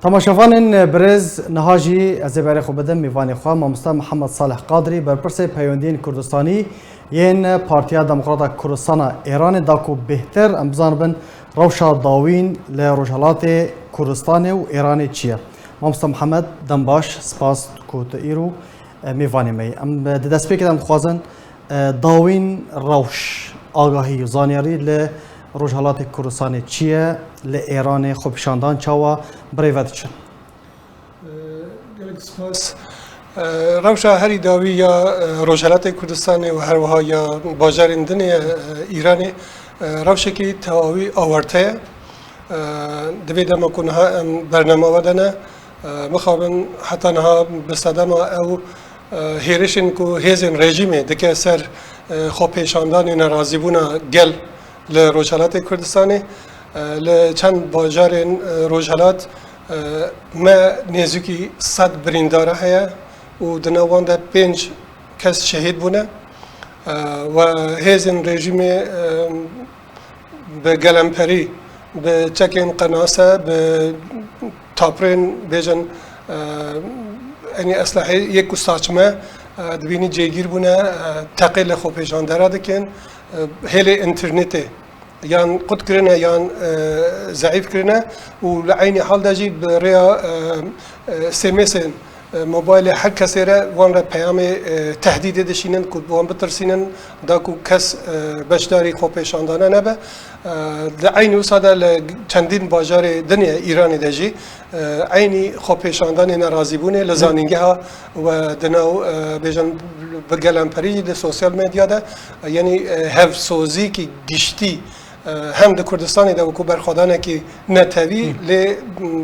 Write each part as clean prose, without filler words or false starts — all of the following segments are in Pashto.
تماشاوان برز نهاجی از برای خوب بدم میوانی خواه مامستا محمد صالح قادری برپرس پیوندین کردستانی ین پارتیا دموکرات کردستان ایران داکو بهتر امزان بن روشا داوین لروجالات کردستان و ایران چیه مامستا محمد دنباش سپاس کوت ایرو میوانی می ام دست پیکدم خوازن داوین روش آگاهی و زانیاری ل روجالات کردستان چیه ل ایران خوب شاندان چاوا بريفات چن سپاس روشا هری داوی یا روجالات کردستان و هر وها یا باجارندن ایرانی روشا کی تواوی آورته دویده ما کنها برنامه ودنه مخابن حتی نها بستدام او هیرشن کو هیزن رژیمه دکه سر خوب پیشاندان ناراضی بونا گل لروجالات کردستانی لچند باجارن روجالات ما نزدیکی 100 برینداره هست و دنوان ده 5 کس شهید بونه و هزین رژیم به گلمپری به چکن قناصه به تاپرین بیشن یعنی اسلحه یک گستاچمه دبینی جیگیر بونه تقیل خوبشان داره دکن هل اینترنته یان قد کرنه یان ضعیف کرنه و لعین حال داجی بریا سمسن موبایل هر کسی را وان را پیام تهدید داشتن که وان بترسینن داکو کس بشداری خوبشان دانه نبه لعین وساده لچندین باجار دنیا ایرانی داجی عینی خوبشان دانه ناراضی بونه لزانینگه ها و دنو بیشتر بگلم پری د سوشال مدیا ده یعنی هف سوزی کی گشتی هم د کردستان ده و کو برخوادانه کی نتوی ل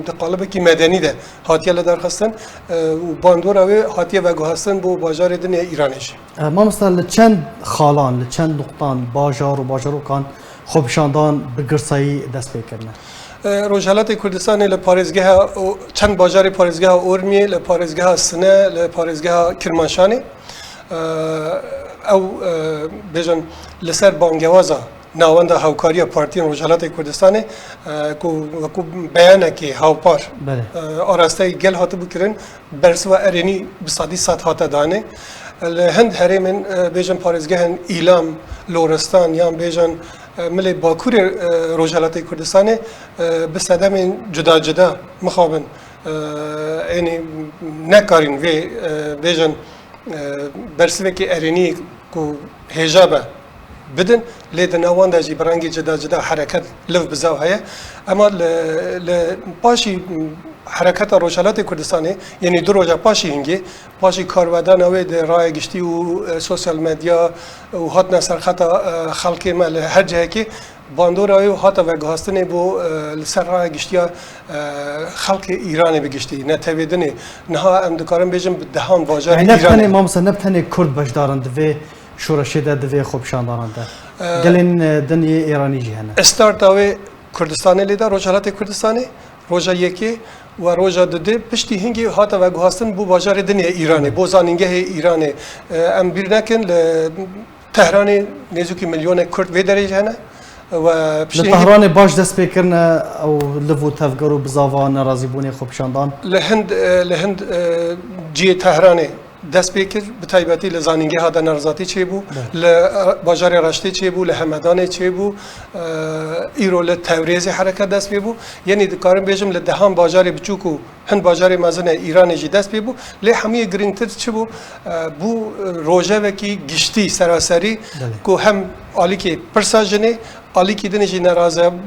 د قالب کی مدنی ده هاتیه ل درخواستن و باندور او هاتیه و گوهستن بو باجار دنیا ایرانش ما مثلا چند خالان چند نقطان باجار و باجارو کان خوب شاندان بگرسایی دست بکرنه روجالات کردستان لپارزگاه چند باجار پارزگاه اورمی لپارزگاه سنه لپارزگاه کرمانشانی او بیشتر لسر بانگوازا ناوند هاوکاری پارتی روجالات کردستان کو بیانه که هاوپار آراسته گل هات بکرن برسوا ارینی بسادی سات هات دانه لهند هرمن بیشتر پارزگاه ایلام لورستان یا بیشتر ملی باکور روجالات کردستان بسادم جدا جدا مخابن یعنی نکارین و بیشتر برسوی که ارینی کو هجابه بدن لیدن آوان داشتی برانگی جدا جدا حرکت لف بزاو هیا اما ل پاشی حرکت روجالات کردستانی یعنی دو روزه پاشی هنگی پاشی کارودان اوی در راه گشتی و سوشال مدیا و هات نسر خطا خلقی مال هر جایی که باندور اوی هات و گهستنی بو سر راه گشتی خلق ایرانی بگشتی نتویدنی نه ام دکارم بیشم دهان باجار ایرانی نبتنی ما مثلا نبتنی کرد باشدارند و شورشی ده خوب شاندارند گلین دنیا ایرانی جهنه استارت اوی کردستانی لیدا روجالات کردستانی روجا یکی و روجا دده پشتی هنگی هات و گوهستن بو باجار دنیا ایرانی بو زانینگه ایرانی ام بیر نکن تهران نزدیک میلیون کرد و درجه هنه و لطهران باش دست بکرنه او لفو تفکرو بزاوان ناراضی بونی خوب شاندان لهند جی تهرانی دست بکر بتایباتی لزانینگه ها نارضاتی چه بو ل باجار رشتی چه بو لحمدان چه بو ایرو ل توریز حرکت دست بو یعنی دکارم بیشم ل دهان باجار بچوکو هند باجار مازن ایران جی دست بو ل همه گرینتر چه بو بو روزه و کی گشتی سراسری کو هم عالی کی پرساجنه عالی کی دنیجی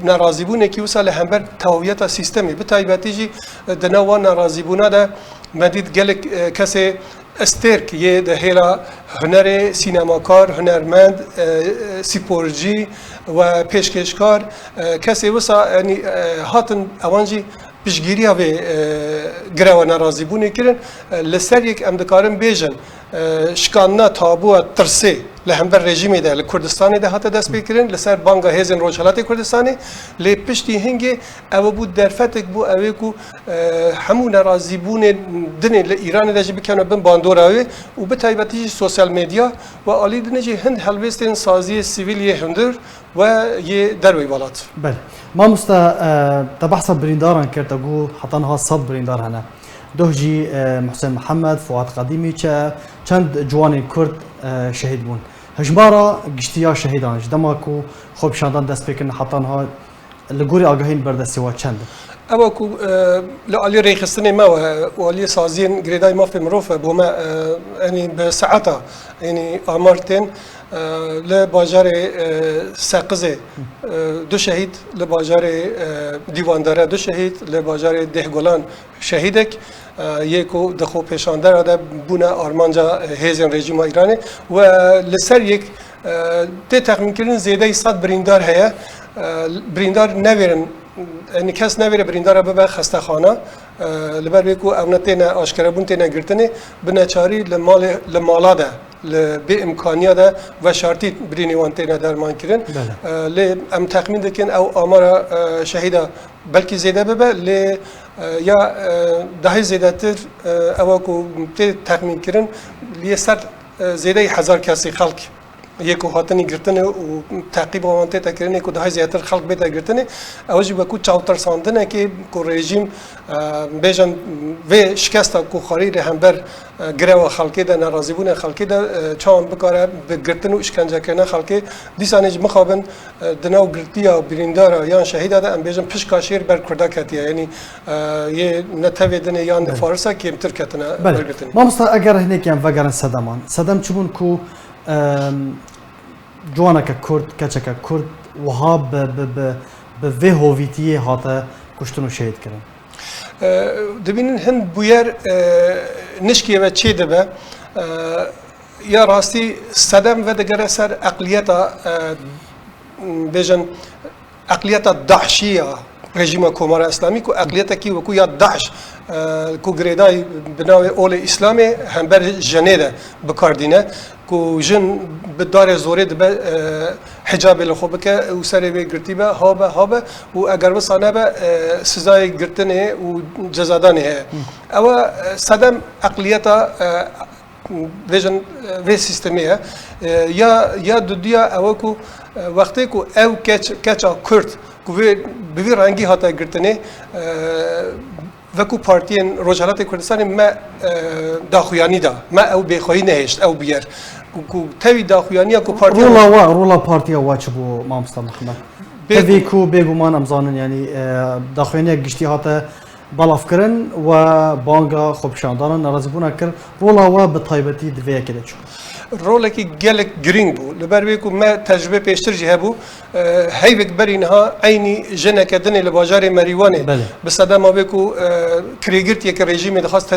ناراضی بونه کی وسال همبر تهویت سیستمی بتایباتی جی دنوان ناراضی بونه ده مدید گلک کسی استرک یه دهیلا هنر سینماکار هنرمند سپورجی و پیشکشکار کسی وسا یعنی هاتن اوانجی پیشگیری ها به گروه ناراضی بونه کرن لسر یک امدکارم بیجن شکاننا تابو ترسه لهمبر رژیم ده لکردستان ده هات دست بکرین لسر بانگا هزین روجهلات کردستانی لی پشتی هنگی او بود درفتک بو اوی کو همون ناراضی بون دنی ل ایران ده جی بکنه بن باندوراوی و به تایبتی سوسیال مدیا و آلی دنی جی هند هلوستین سازی سیویلی هندر و یه دروی بالات. بله ما تبحث برینداران کرد گو حتی ها صد بریندار هنه دوجی محسن محمد فؤاد قدیمی چند جوان کرد شهید بون هجمارا گشتیا شهیدانش دما کو خوب شاندان دست بکن حتی ها لگوری آگاهین بردستی و چند اما کو لعلی ریخستنی ما و علی سازین گریدای ما فی مروفه بوما یعنی به ساعتا یعنی آمارتن لباجار سقزه دو شهید لباجار دیوانداره دو شهید لباجار دهگلان شهیدک یکو دخو پیشاندر ده بونه آرمانجا هیزن رژیم ایرانی و لسر یک ده تخمین کردن زیاده 100 بریندار هست بریندار نویرن یعنی کس نویره بریندار به خسته خانه لبر بیکو اونتینا آشکار بونتینا گرتنی بنچاری لمالا ده به امکانیات ده و شرطی برینی وانتینا درمان کردن لی ام تخمین دکن او آمار شهیدا بلکه زیاده ببه لی یا ده زیاده تر او کو تخمین کردن لی سر زیاده 1000 کسی خلق یکو هاتنی گرتنه و تعقیب آمانته تکرینه که دهای زیادتر خلق بیت گرتنه اوجی با کو چاوتر ساندنه که کو رژیم بیشان و شکست کو خاری ره هم بر گرو خلقی ده ناراضی بونه خلقی ده چون بکاره به گرتن و اشکنجه کردن خلقی دیسانج مخابن دناو گرتیا بریندارا یا شهید ده ام بیشان پشکاشیر بر کرده کتیه یعنی یه نتوی دنه یان فارسا که امتر کتنه برگرتنه ما مست اگر هنی کیم وگرن صدام چون کو جوانا که کرد کچه که کرد وها به هویتیه هاته کشتن و شهید کردن دبینن هند بویر نشکیه و چه دبه یا راستی صدم و دگر سر اقلیتا بیجن اقلیتا داعشیه رژیم کمار اسلامی کو اقلیتا کی و کو یا داعش کو گریدای بناو اول اسلامی هم بر جنیده بکاردینه کو جن بدار زوری دب حجاب الخوبه که و سری به گرتی به هابه و اگر وصانه به سزای گرتنه و جزادانه او صدم اقلیتا ویژن وی سیستمیه یا دودیا او کو وقتی کو او کچا کرد کو به رنگی هاتا گرتنه وکو پارتین روجهلات کردستان ما داخویانی دا ما او بخوایی نهشت او بیار کو توی داخویانی کو پارتی رولا پارتی وا چبو مامستا محمد توی کو بگو ما نمزانن یعنی داخویانی گشتی هاتا بالاف کرن و بانگا خوب شاندان ناراضی بونا کرد رولا وا به تایبتی دویه کرد چون روله کی گلک گرینگ بو لبر بیکو ما تجربه پیشتر جه بو هیوک برینها عینی جنه کدنی لباجار مریوانه بساده ما بیکو کریگرت یک رژیم دخواست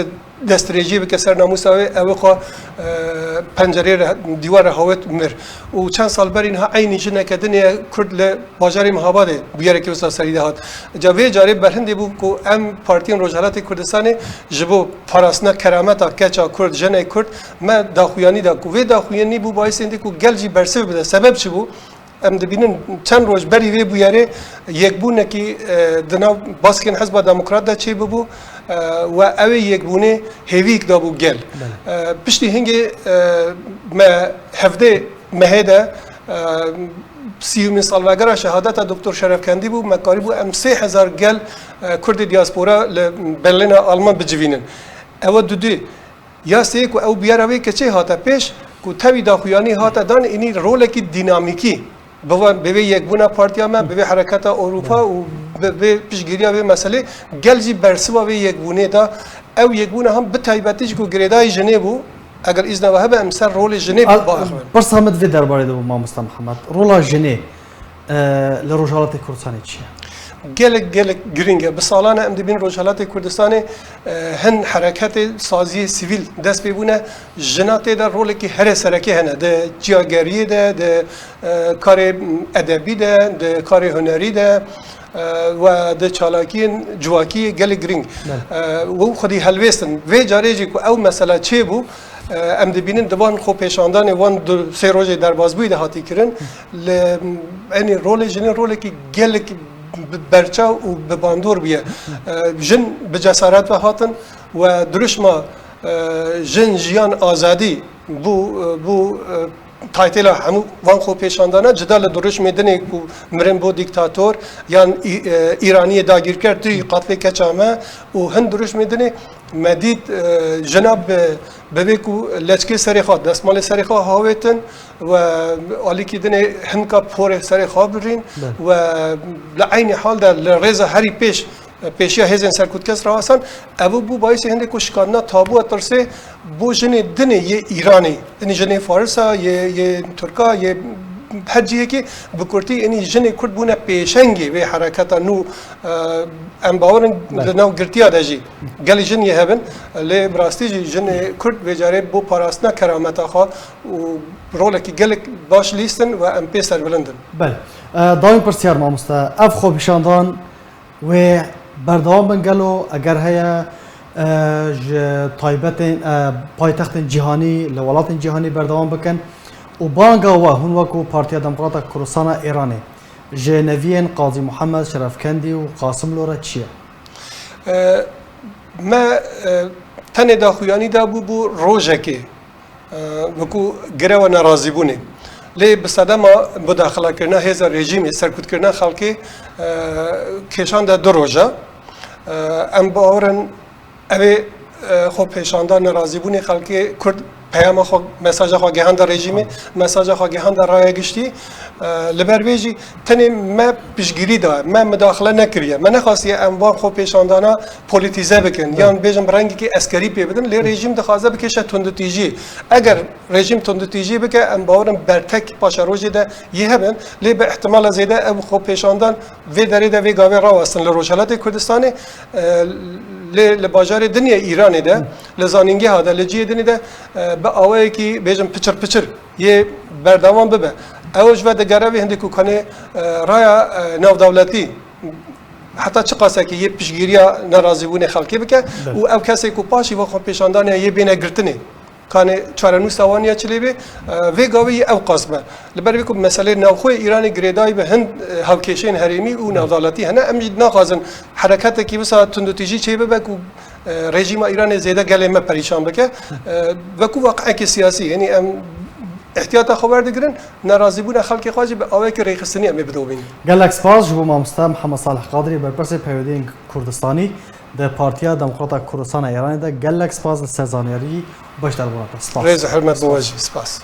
دست رژیم کسر ناموس او خو پنجره دیوار هوت مر و چند سال برینها عینی جنه کدنی کرد لباجار مهاباده بیاره که وسط سریده هات جوی جاری برهندی بو کو ام پارتین روجهلات کردستان جبو پاراسنا کرامتا کچا کرد جنه کرد ما داخویانی دا کو داخویانی بو باعث اندی کو گلجی برسه بده سبب چی بو ام دبینن چند روز بری وی بویاره یک بونه کی دنا باسکن حزب دموکرات دا چی بو و اوی یک بونه هیویک دا بو گل پشتی هنگی ما هفته مهده سیومین سالوگر شهادت دکتر شرفکندی بو مکاری بو ام 3000 گل کرد دیاسپورا برلین آلمان بجوینن او دودی یا سیک او بیاروی که چه هاتا پیش کو توی داخویانی هاتا دان اینی رول کی دینامیکی به یک بونا پارتیا ما به حرکت اروپا و به پیشگیری به مسئله گلجی برسوا به یک بونه دا او یک بونه هم به تایبتیش کو گریدای ژنو اگر اذن وهبه امسر رول ژنو با بس همت في درباره دو ما مستر محمد رولا ژنو لروجالات کردستان چیه گلک گرینگه به سالانه ام دبین روجهلات کردستان هن حرکت سازی سیویل دست ببونه جنات در رول کی هر سرکی هنه ده جیاگری ده کار ادبی ده کار هنری ده و ده چالاکی جواکی گل گرینگ و خودی هلوستن و جاریجی کو او مسئله چه بو ام دبینن دوان خو پیشاندان وان دو سه روز دربازبوی ده هاتی کرن ل یعنی رول جن رول کی گلک برچا و بباندور بیه جن بجسارت و هاتن و درشما جن جیان آزادی بو تایتلا همو وان خو پیشاندانه جدال درش میدنه کو مرن بو دیکتاتور یان ایرانی داگیر کرد توی قتل کچامه و هند درش میدنه مدید جناب ببیکو لچکی سری خواه دستمال سری خواه هاویتن و آلی که دنه هند کا پور سری خواه برین و لعین حال در لرزه هری پیشیا هزین سرکوت کس رواسن او بو باعث هنده کو شکاننا تابو ترسه بو جن دنه یه ایرانی یعنی جن فارسا یه ترکا یه حجیه که بکرتی یعنی جن کرد بونه پیشنگی و حرکت نو ام باورن نو گرتیا دجی گلی جن یه هبن لی براستی جن کرد بجاره بو پاراستنا کرامت آخا و رول کی گلک باش لیستن و ام پیسر بلندن بله دایم پرسیار مامستا اف خوب شاندان و بردوام بنگلو اگر هيا طایبت پایتخت جهانی لولات جهانی بردوام بکن و بانگا و هون وکو پارتیا دموکرات کردستان ایرانی جنوین قاضی محمد شرفکندی و قاسم لورا چیه؟ ما تنه داخویانی دا بو روژه که وکو گره و نرازی بونه لی بساده ما مداخله کردن هزار رژیم سرکوت کردن خلقی کشان دا دو روژه ام باورن اوه خو پیشاندان نرازی بونه خلقی کرد پیام خو مساج خو گهان در رژیم مساج خو گهان در رای گشتی لبرویجی تنی ما پیشگیری دا ما مداخله نکریه من نخواستی اموان خو پیشاندانا پولیتیزه بکن یا بیجم رنگی که عسکری پی بدن لی رژیم دخوازه بکشه تندتیجی اگر رژیم تندتیجی بکه ام باورم برتک پاشا روزی ده یه هبن لی به احتمال زیاده ام خو پیشاندان وی داری ده وی گاوی را وستن لروشالات کردستانی لباجار دنیا ایرانی ده لزانینگی ها ده لجیه دنیا ده به آوایی که بیجم پچر یه بردوام ببه اوج و دگره هندی کو کنه رایا نو دولتی حتی چه قاسه که یه پیشگیری ناراضی بونه خلقی بکه و او کسی کو پاشی و خو پیشاندان یه بینه گرتنی کانه چارنو سوانیا چلی به و گاوی او قاسمه لبر بکو مسئله نوخو ایرانی گریدای به هند هاوکیشین هریمی و نودالتی هنه امید ناخازن حرکت کی بسا تندتیجی چی به کو رژیم ایران زیاده گله ما پریشان بکه و کو واقعه کی سیاسی یعنی ام احتیاط خبر دگرن ناراضی بودن خلق خواجه به آوای که ریخستنی هم بدوبین گلک سپاس جبو مامستا محمد صالح قادری برپرس پیودین کردستانی در پارتیا دموکرات کردستان ایران ده گلک سپاس سزانیاری باش در بونات سپاس رئیس حرمت بواجی سپاس